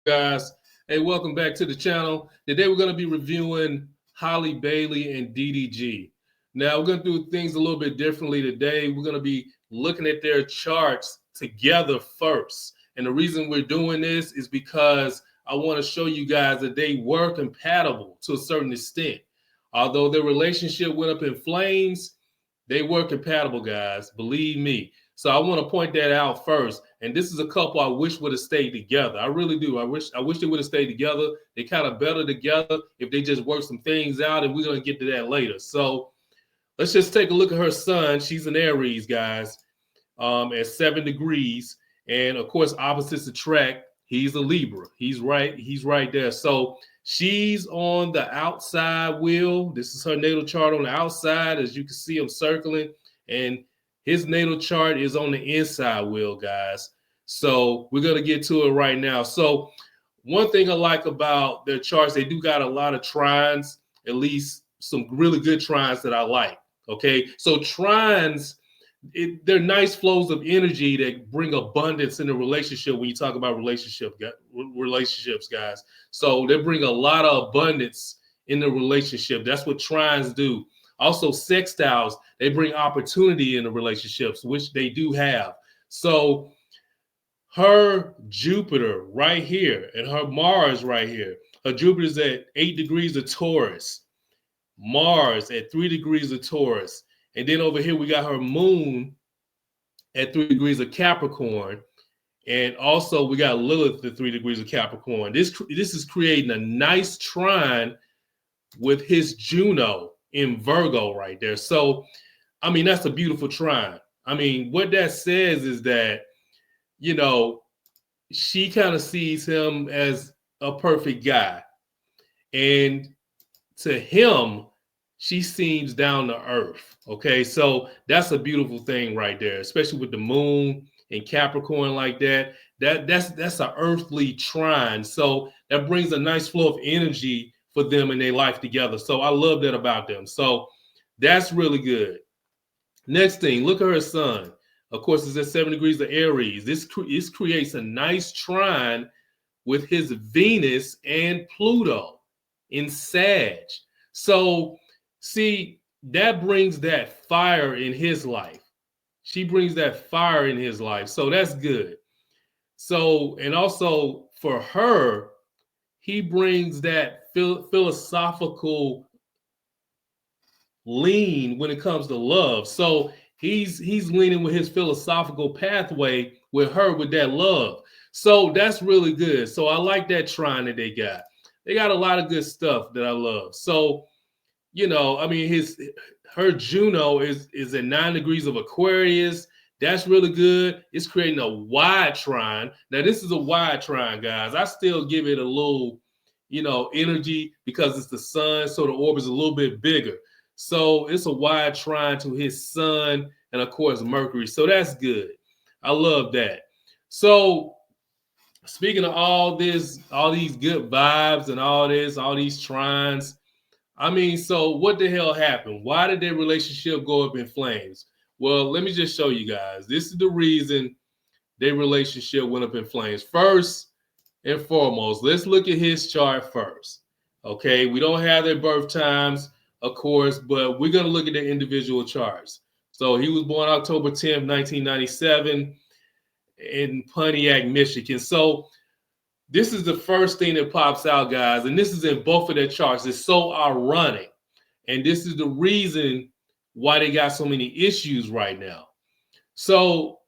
guys? Hey, welcome back to the channel. Today we're going to be reviewing Halle Bailey and DDG. Now we're going to do things a little bit differently today. We're going to be looking at their charts together first. And the reason we're doing this is because I want to show you guys that they were compatible to a certain extent. Although their relationship went up in flames, they were compatible, guys. Believe me. So I want to point that out first. And this is a couple I wish would have stayed together. I really do. I wish they would have stayed together. They kind of better together if they just work some things out, and we're going to get to that later. So let's just take a look at her sun. She's an Aries, guys, at 7 degrees. And of course, opposites attract. He's a Libra. He's right there. So she's on the outside wheel. This is her natal chart on the outside. As you can see, I'm circling. And his natal chart is on the inside wheel, guys. So we're going to get to it right now. So one thing I like about their charts, they do got a lot of trines, at least some really good trines that I like. Okay, so trines, they're nice flows of energy that bring abundance in a relationship when you talk about relationships, guys. So they bring a lot of abundance in the relationship. That's what trines do. Also, sextiles, they bring opportunity in the relationships, which they do have. So her Jupiter right here and her Mars right here. Her Jupiter is at 8 degrees of Taurus. Mars at 3 degrees of Taurus. And then over here, we got her moon at 3 degrees of Capricorn. And also, we got Lilith at 3 degrees of Capricorn. This is creating a nice trine with his Juno in Virgo right there. So, I mean, that's a beautiful trine. I mean, what that says is that, you know, she kind of sees him as a perfect guy. And to him, she seems down to earth. Okay, so that's a beautiful thing right there, especially with the moon and Capricorn like that. That's an earthly trine. So that brings a nice flow of energy for them in their life together. So I love that about them. So that's really good. Next thing, look at her sun. Of course, it's at 7 degrees of Aries. This creates a nice trine with his Venus and Pluto in Sag. So, see, that brings that fire in his life. She brings that fire in his life. So that's good. So, and also for her, he brings that philosophical lean when it comes to love. So he's leaning with his philosophical pathway with her with that love. So that's really good. So I like that trine that they got. They got a lot of good stuff that I love. So, you know, I mean, her Juno is at 9 degrees of Aquarius. That's really good. It's creating a wide trine. Now, this is a wide trine, guys. I still give it a little, you know, energy because it's the sun, so the orb is a little bit bigger. So it's a wide trine to his sun and, of course, Mercury. So that's good. I love that. So speaking of all these good vibes and all these trines, I mean, so what the hell happened? Why did their relationship go up in flames? Well, let me just show you guys. This is the reason their relationship went up in flames. First and foremost, let's look at his chart first. Okay, we don't have their birth times, of course, but we're going to look at their individual charts. So he was born October 10th, 1997 in Pontiac, Michigan. So this is the first thing that pops out, guys, and this is in both of their charts. It's so ironic, and this is the reason why they got so many issues right now. So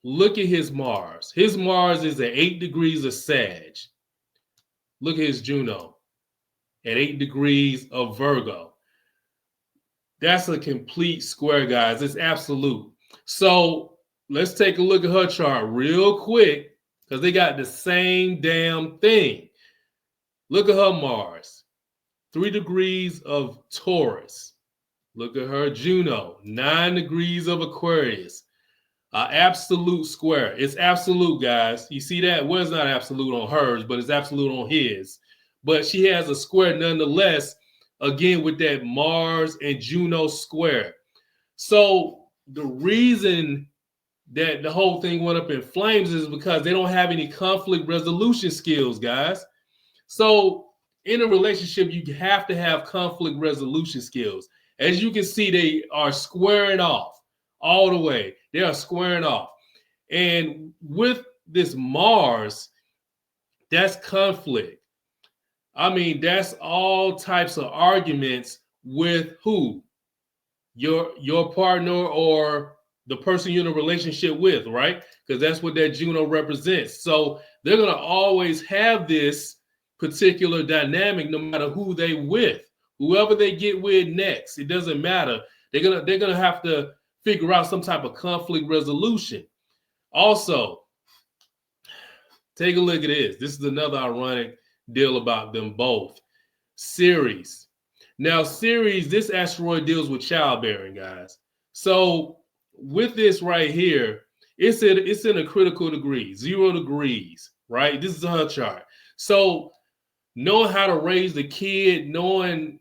look at his Mars. His Mars is at 8 degrees of Sag. Look at his Juno at 8 degrees of Virgo. That's a complete square, guys. It's absolute. So let's take a look at her chart real quick because they got the same damn thing. Look at her Mars, 3 degrees of Taurus. Look at her Juno, 9 degrees of Aquarius. Absolute square. It's absolute, guys. You see that? Well, it's not absolute on hers, but it's absolute on his. But she has a square nonetheless, again, with that Mars and Juno square. So the reason that the whole thing went up in flames is because they don't have any conflict resolution skills, guys. So in a relationship, you have to have conflict resolution skills. As you can see, they are squaring off all the way. They are squaring off. And with this Mars, that's conflict. I mean, that's all types of arguments with who? Your partner or the person you're in a relationship with, right? Because that's what that Juno represents. So they're going to always have this particular dynamic no matter who they with. Whoever they get with next, it doesn't matter. They're gonna have to figure out some type of conflict resolution. Also, take a look at this. This is another ironic deal about them both. Ceres. Now, Ceres, this asteroid deals with childbearing, guys. So with this right here, it's in a critical degree, 0 degrees, right? This is her chart. So knowing how to raise the kid, knowing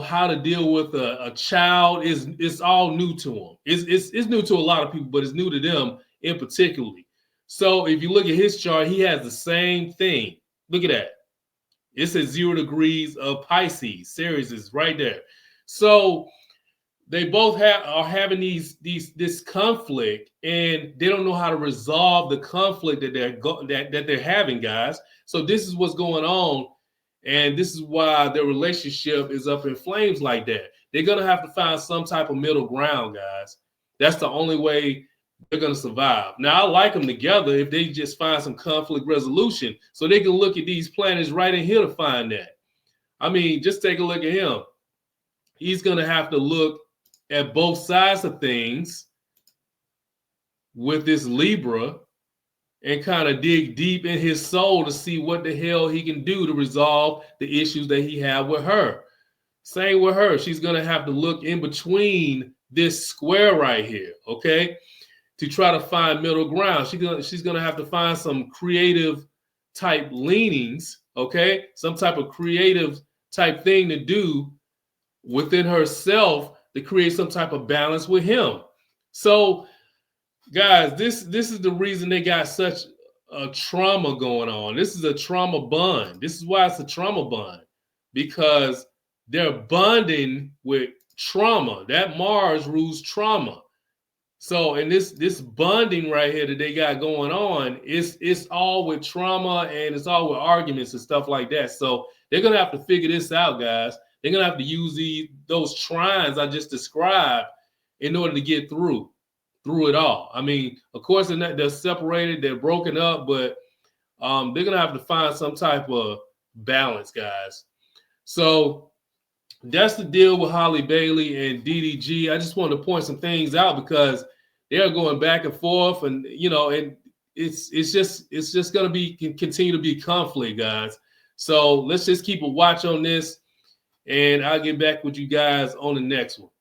how to deal with a child is all new to them. It's new to a lot of people, but it's new to them in particularly. So if you look at his chart, he has the same thing. Look at that. It's at 0 degrees of Pisces. Ceres is right there. So they both are having this conflict, and they don't know how to resolve the conflict that they're having, guys. So this is what's going on. And this is why their relationship is up in flames like that. They're going to have to find some type of middle ground, guys. That's the only way they're going to survive. Now, I like them together if they just find some conflict resolution so they can look at these planets right in here to find that. I mean, just take a look at him. He's going to have to look at both sides of things with this Libra and kind of dig deep in his soul to see what the hell he can do to resolve the issues that he had with her. Same with her. She's going to have to look in between this square right here, okay, to try to find middle ground. She's going to have to find some creative type leanings, okay, some type of creative type thing to do within herself to create some type of balance with him. So guys, this is the reason they got such a trauma going on. This is a trauma bond. This is why it's a trauma bond, because they're bonding with trauma. That Mars rules trauma. So, and this bonding right here that they got going on, it's all with trauma and it's all with arguments and stuff like that. So they're gonna have to figure this out, guys. They're gonna have to use those trines I just described in order to get through it all. I mean, of course, they're separated, they're broken up, but they're gonna have to find some type of balance, guys. So that's the deal with Halle Bailey and DDG. I just wanted to point some things out because they're going back and forth, and and it's just gonna continue to be conflict, guys. So let's just keep a watch on this, and I'll get back with you guys on the next one.